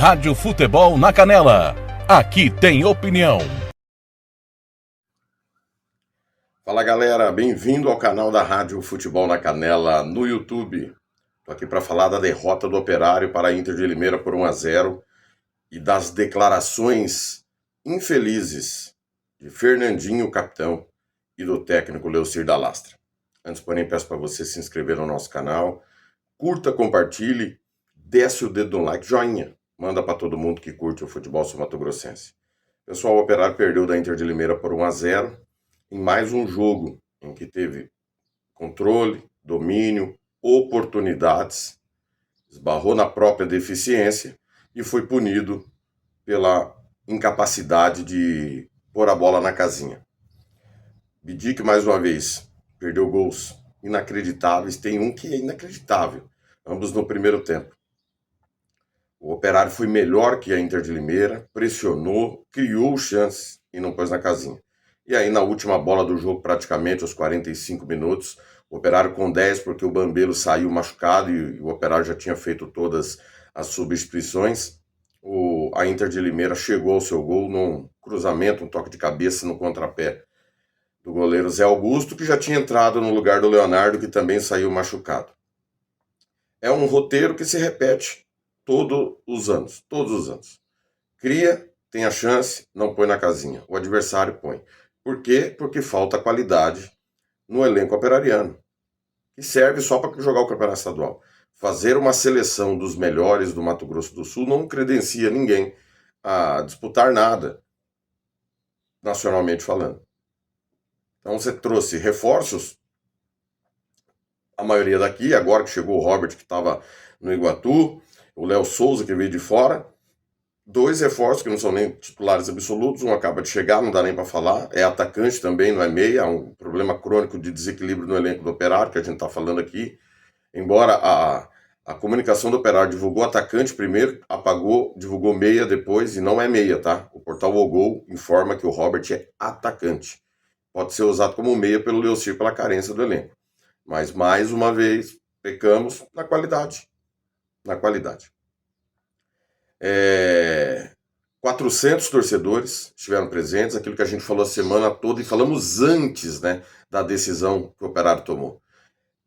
Rádio Futebol na Canela. Aqui tem opinião. Fala galera, bem-vindo ao canal da Rádio Futebol na Canela no YouTube. Estou aqui para falar da derrota do Operário para a Inter de Limeira por 1-0 e das declarações infelizes de Fernandinho, capitão, e do técnico Leocir da Lastra. Antes, porém, peço para você se inscrever no nosso canal, curta, compartilhe, desce o dedo no like, joinha, manda para todo mundo que curte o futebol sul-mato-grossense. Pessoal, o Operário perdeu da Inter de Limeira por 1-0 em mais um jogo em que teve controle, domínio, oportunidades, esbarrou na própria deficiência e foi punido pela incapacidade de pôr a bola na casinha. Bidic, mais uma vez, perdeu gols inacreditáveis. Tem um que é inacreditável, ambos no primeiro tempo. O Operário foi melhor que a Inter de Limeira, pressionou, criou chances e não pôs na casinha. E aí, na última bola do jogo, praticamente aos 45 minutos, o Operário com 10, porque o Bambelo saiu machucado e o Operário já tinha feito todas as substituições. A Inter de Limeira chegou ao seu gol num cruzamento, um toque de cabeça no contrapé do goleiro Zé Augusto, que já tinha entrado no lugar do Leonardo, que também saiu machucado. É um roteiro que se repete todos os anos. Cria, tem a chance, não põe na casinha. O adversário põe. Por quê? Porque falta qualidade no elenco operariano, que serve só para jogar o campeonato estadual. Fazer uma seleção dos melhores do Mato Grosso do Sul não credencia ninguém a disputar nada, nacionalmente falando. Então você trouxe reforços, a maioria daqui, agora que chegou o Robert, que estava no Iguatu, o Léo Souza, que veio de fora, 2 reforços que não são nem titulares absolutos, um acaba de chegar, não dá nem para falar, é atacante também, não é meia, há um problema crônico de desequilíbrio no elenco do Operário, que a gente está falando aqui. Embora a comunicação do Operário divulgou atacante primeiro, apagou, divulgou meia depois, e não é meia, tá? O portal O Gol informa que o Robert é atacante. Pode ser usado como meia pelo Leocir pela carência do elenco. Mas, mais uma vez, pecamos na qualidade. 400 torcedores estiveram presentes, aquilo que a gente falou a semana toda e falamos antes, né, da decisão que o Operário tomou.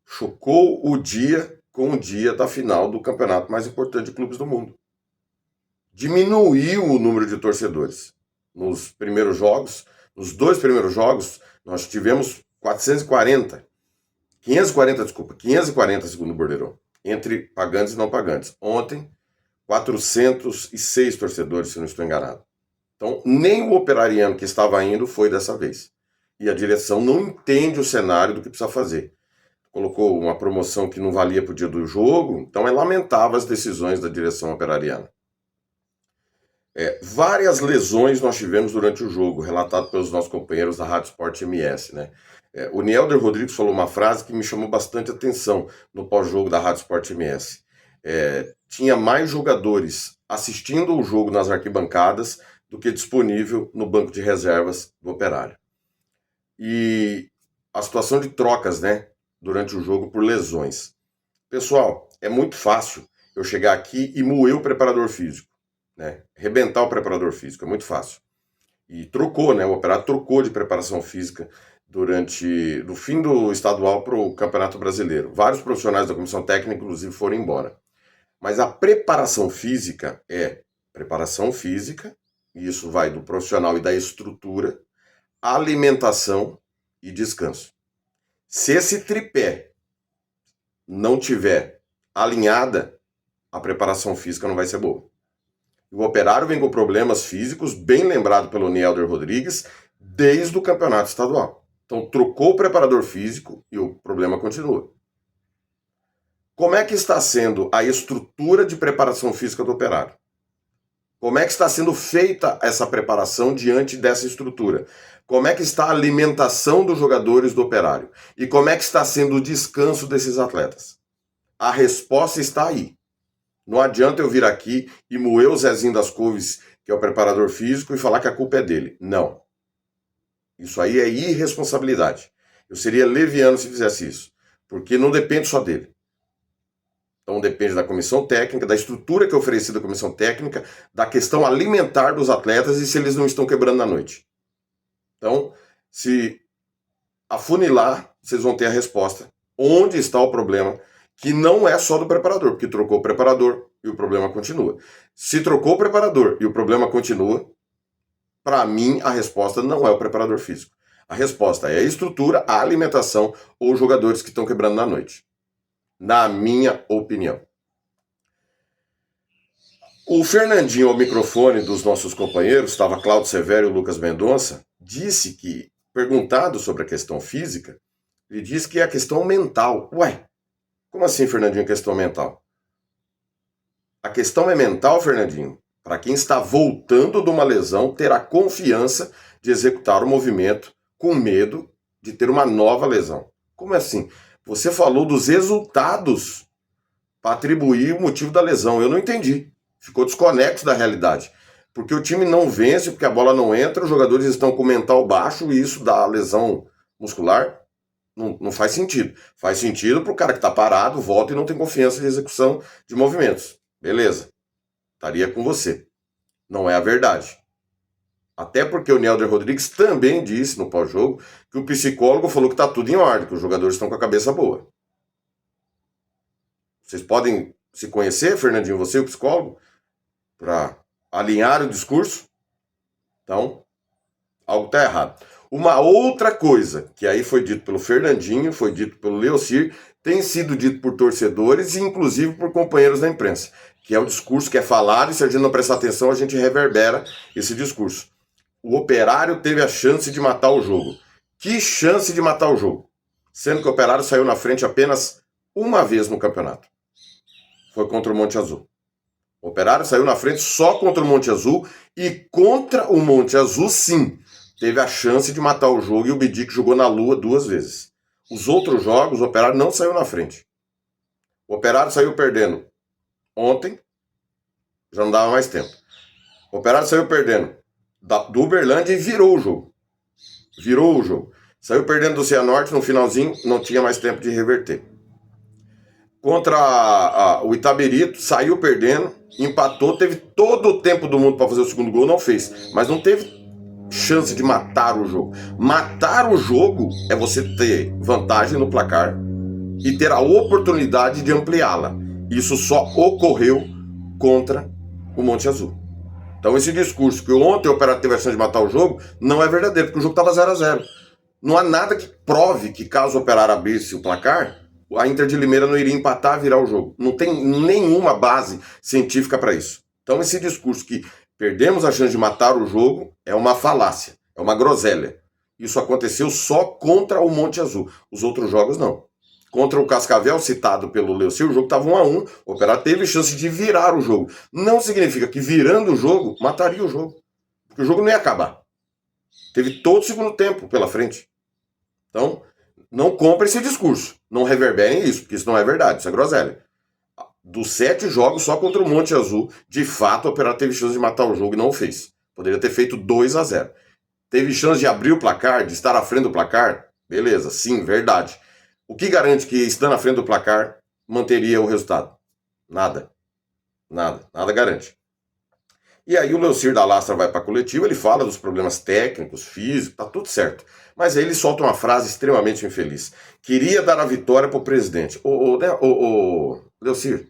Chocou o dia com o dia da final do campeonato mais importante de clubes do mundo. Diminuiu o número de torcedores. Nos 2 primeiros jogos, nós tivemos 540 segundo o Bordeirão, entre pagantes e não pagantes. Ontem, 406 torcedores, se não estou enganado. Então, nem o operariano que estava indo foi dessa vez. E a direção não entende o cenário do que precisa fazer. Colocou uma promoção que não valia para o dia do jogo, então é lamentável as decisões da direção operariana. Várias lesões nós tivemos durante o jogo, relatado pelos nossos companheiros da Rádio Sport MS, né? O Nielder Rodrigues falou uma frase que me chamou bastante atenção no pós-jogo da Rádio Sport MS. Tinha mais jogadores assistindo o jogo nas arquibancadas do que disponível no banco de reservas do Operário. E a situação de trocas, né, durante o jogo por lesões. Pessoal, é muito fácil eu chegar aqui e moer o preparador físico, né? Rebentar o preparador físico, é muito fácil. E trocou, né? O Operário trocou de preparação física do fim do estadual para o Campeonato Brasileiro. Vários profissionais da comissão técnica, inclusive, foram embora. Mas a preparação física é preparação física, e isso vai do profissional e da estrutura, alimentação e descanso. Se esse tripé não tiver alinhada, a preparação física não vai ser boa. O Operário vem com problemas físicos, bem lembrado pelo Nielder Rodrigues, desde o campeonato estadual. Então trocou o preparador físico e o problema continua. Como é que está sendo a estrutura de preparação física do Operário? Como é que está sendo feita essa preparação diante dessa estrutura? Como é que está a alimentação dos jogadores do Operário? E como é que está sendo o descanso desses atletas? A resposta está aí. Não adianta eu vir aqui e moer o Zezinho das Couves, que é o preparador físico, e falar que a culpa é dele. Não. Isso aí é irresponsabilidade. Eu seria leviano se fizesse isso, porque não depende só dele. Então depende da comissão técnica, da estrutura que é oferecida à comissão técnica, da questão alimentar dos atletas e se eles não estão quebrando na noite. Então, se afunilar, vocês vão ter a resposta. Onde está o problema? Que não é só do preparador, porque trocou o preparador e o problema continua. Se trocou o preparador e o problema continua, para mim a resposta não é o preparador físico. A resposta é a estrutura, a alimentação ou os jogadores que estão quebrando na noite. Na minha opinião. O Fernandinho, ao microfone dos nossos companheiros, estava Cláudio Severo e o Lucas Mendonça, disse que, perguntado sobre a questão física, ele disse que é a questão mental. Ué, como assim, Fernandinho, questão mental? A questão é mental, Fernandinho. Para quem está voltando de uma lesão, ter a confiança de executar o movimento com medo de ter uma nova lesão. Como assim? Você falou dos resultados para atribuir o motivo da lesão. Eu não entendi. Ficou desconexo da realidade. Porque o time não vence, porque a bola não entra, os jogadores estão com o mental baixo e isso dá lesão muscular. Não faz sentido. Faz sentido para o cara que está parado, volta e não tem confiança de execução de movimentos. Beleza. Estaria com você. Não é a verdade. Até porque o Nelder Rodrigues também disse no pós-jogo que o psicólogo falou que está tudo em ordem, que os jogadores estão com a cabeça boa. Vocês podem se conhecer, Fernandinho, você e o psicólogo, para alinhar o discurso? Então, algo está errado. Uma outra coisa, que aí foi dito pelo Fernandinho, foi dito pelo Leocir, tem sido dito por torcedores e inclusive por companheiros da imprensa, que é o discurso que é falado e se a gente não prestar atenção, a gente reverbera esse discurso. O Operário teve a chance de matar o jogo. Que chance de matar o jogo? Sendo que o Operário saiu na frente apenas uma vez no campeonato. Foi contra o Monte Azul. O Operário saiu na frente só contra o Monte Azul e contra o Monte Azul, sim, teve a chance de matar o jogo e o Bidic jogou na lua 2 vezes. Os outros jogos, o Operário não saiu na frente. O Operário saiu perdendo ontem, já não dava mais tempo. O Operário saiu perdendo do Uberlândia e virou o jogo. Virou o jogo. Saiu perdendo do Cianorte no finalzinho, não tinha mais tempo de reverter. Contra o Itabirito, saiu perdendo, empatou, teve todo o tempo do mundo para fazer o segundo gol, não fez. Mas não teve chance de matar o jogo. Matar o jogo é você ter vantagem no placar e ter a oportunidade de ampliá-la. Isso só ocorreu contra o Monte Azul. Então esse discurso que ontem o Operário teve a chance de matar o jogo não é verdadeiro, porque o jogo estava 0-0. Não há nada que prove que caso o Operário abrisse o placar, a Inter de Limeira não iria empatar e virar o jogo. Não tem nenhuma base científica para isso. Então esse discurso que perdemos a chance de matar o jogo é uma falácia, é uma groselha. Isso aconteceu só contra o Monte Azul. Os outros jogos não. Contra o Cascavel, citado pelo Leocir, o jogo estava 1-1. O Operário teve chance de virar o jogo. Não significa que virando o jogo, mataria o jogo. Porque o jogo não ia acabar. Teve todo o segundo tempo pela frente. Então, não compre esse discurso. Não reverberem isso, porque isso não é verdade, isso é groselha. Dos 7 jogos, só contra o Monte Azul, de fato, o Operário teve chance de matar o jogo e não o fez. Poderia ter feito 2-0. Teve chance de abrir o placar, de estar à frente do placar? Beleza, sim, verdade. O que garante que, estando à frente do placar, manteria o resultado? Nada. Nada garante. E aí o Leocir da Lastra vai para a coletiva, ele fala dos problemas técnicos, físicos, tá tudo certo. Mas aí ele solta uma frase extremamente infeliz. Queria dar a vitória para o presidente. Leocir,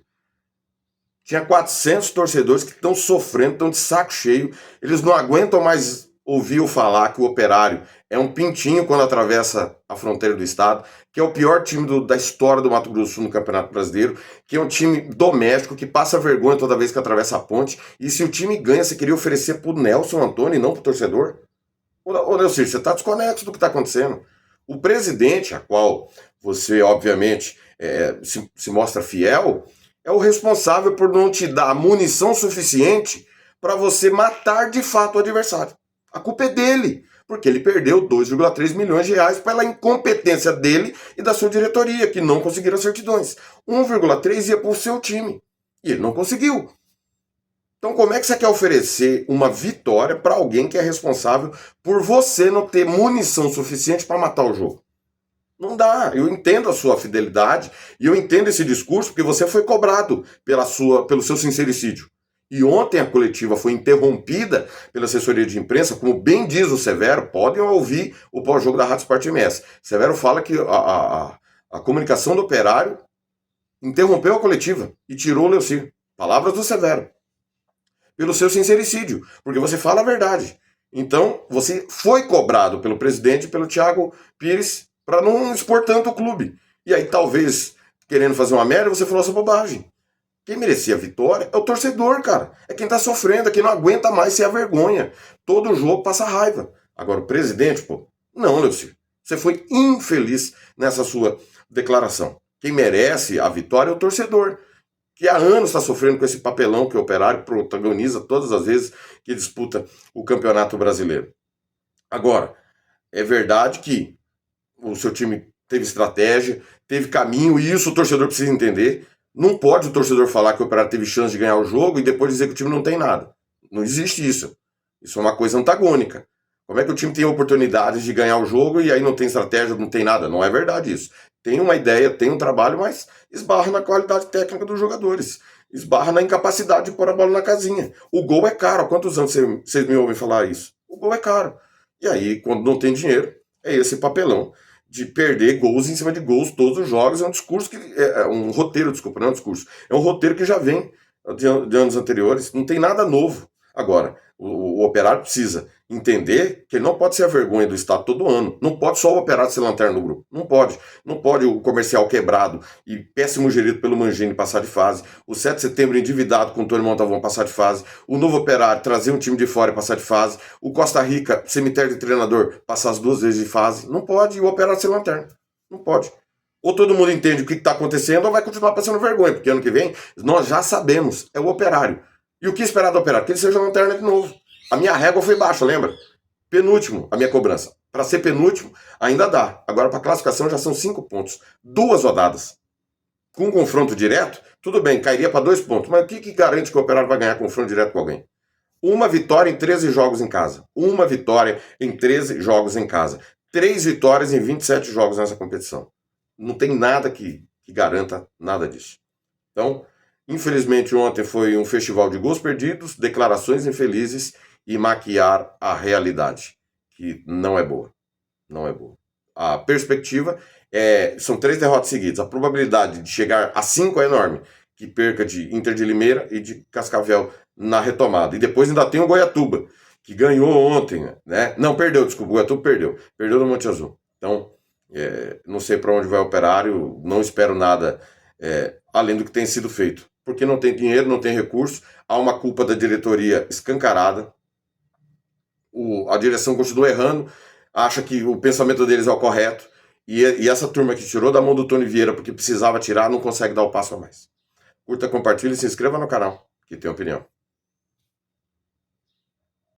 tinha 400 torcedores que estão sofrendo, estão de saco cheio, eles não aguentam mais ouvir falar que o Operário é um pintinho quando atravessa a fronteira do estado, que é o pior time da história do Mato Grosso do Sul no Campeonato Brasileiro, que é um time doméstico, que passa vergonha toda vez que atravessa a ponte, e se o time ganha, você queria oferecer pro Nelson Antônio e não pro torcedor? Ô Leocir, você tá desconexo do que tá acontecendo. O presidente, a qual você, obviamente, se mostra fiel, é o responsável por não te dar munição suficiente para você matar de fato o adversário. A culpa é dele, porque ele perdeu 2,3 milhões de reais pela incompetência dele e da sua diretoria, que não conseguiram certidões. 1,3 ia para o seu time, e ele não conseguiu. Então como é que você quer oferecer uma vitória para alguém que é responsável por você não ter munição suficiente para matar o jogo? Não dá. Eu entendo a sua fidelidade e eu entendo esse discurso porque você foi cobrado pelo seu sincericídio. E ontem a coletiva foi interrompida pela assessoria de imprensa, como bem diz o Severo, podem ouvir o pós-jogo da Rádio Sport MS. Severo fala que a comunicação do Operário interrompeu a coletiva e tirou o Leocir. Palavras do Severo. Pelo seu sincericídio, porque você fala a verdade. Então, você foi cobrado pelo presidente e pelo Thiago Pires para não expor tanto o clube. E aí, talvez, querendo fazer uma merda, você falou essa bobagem. Quem merecia a vitória é o torcedor, cara. É quem tá sofrendo, é quem não aguenta mais ser a vergonha. Todo jogo passa raiva. Agora, o presidente, pô, não, Leocir. Você foi infeliz nessa sua declaração. Quem merece a vitória é o torcedor, que há anos está sofrendo com esse papelão que o Operário protagoniza todas as vezes que disputa o Campeonato Brasileiro. Agora, é verdade que o seu time teve estratégia, teve caminho, e isso o torcedor precisa entender. Não pode o torcedor falar que o Operário teve chance de ganhar o jogo e depois dizer que o time não tem nada. Não existe isso. Isso é uma coisa antagônica. Como é que o time tem oportunidades de ganhar o jogo e aí não tem estratégia, não tem nada? Não é verdade isso. Tem uma ideia, tem um trabalho, mas esbarra na qualidade técnica dos jogadores. Esbarra na incapacidade de pôr a bola na casinha. O gol é caro. Há quantos anos vocês me ouvem falar isso? O gol é caro. E aí, quando não tem dinheiro, é esse papelão de perder gols em cima de gols todos os jogos. É um discurso que... É um roteiro, desculpa, não é um discurso. É um roteiro que já vem de anos anteriores. Não tem nada novo. Agora, o Operário precisa entender que ele não pode ser a vergonha do Estado todo ano. Não pode só o Operário ser lanterna do grupo. Não pode. Não pode o comercial quebrado e péssimo gerido pelo Mangini passar de fase. O 7 de setembro endividado com o Tony Montavon passar de fase. O novo Operário trazer um time de fora e passar de fase. O Costa Rica, cemitério de treinador, passar as 2 vezes de fase. Não pode o Operário ser lanterna. Não pode. Ou todo mundo entende o que está acontecendo ou vai continuar passando vergonha. Porque ano que vem nós já sabemos. É o Operário. E o que esperar do Operário? Que ele seja lanterna de novo. A minha régua foi baixa, lembra? Penúltimo, a minha cobrança. Para ser penúltimo, ainda dá. Agora, para classificação, já são 5 pontos. 2 rodadas. Com um confronto direto, tudo bem, cairia para 2 pontos. Mas o que garante que o Operário vai ganhar confronto direto com alguém? Uma vitória em 13 jogos em casa. Uma vitória em 13 jogos em casa. 3 vitórias em 27 jogos nessa competição. Não tem nada que garanta nada disso. Então, infelizmente, ontem foi um festival de gols perdidos, declarações infelizes e maquiar a realidade, que não é boa. Não é boa. A perspectiva são 3 derrotas seguidas. A probabilidade de chegar a 5 é enorme. Que perca de Inter de Limeira e de Cascavel na retomada. E depois ainda tem o Goiatuba, que ganhou ontem, né? Não, perdeu, desculpa, o Goiatuba perdeu. Perdeu no Monte Azul. Então, não sei para onde vai o Operário, não espero nada além do que tem sido feito. Porque não tem dinheiro, não tem recurso, há uma culpa da diretoria escancarada. A direção continua errando, acha que o pensamento deles é o correto, e essa turma que tirou da mão do Tony Vieira porque precisava tirar, não consegue dar o passo a mais. Curta, compartilhe e se inscreva no canal, que tem opinião.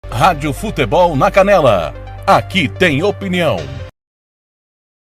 Rádio Futebol na Canela. Aqui tem opinião.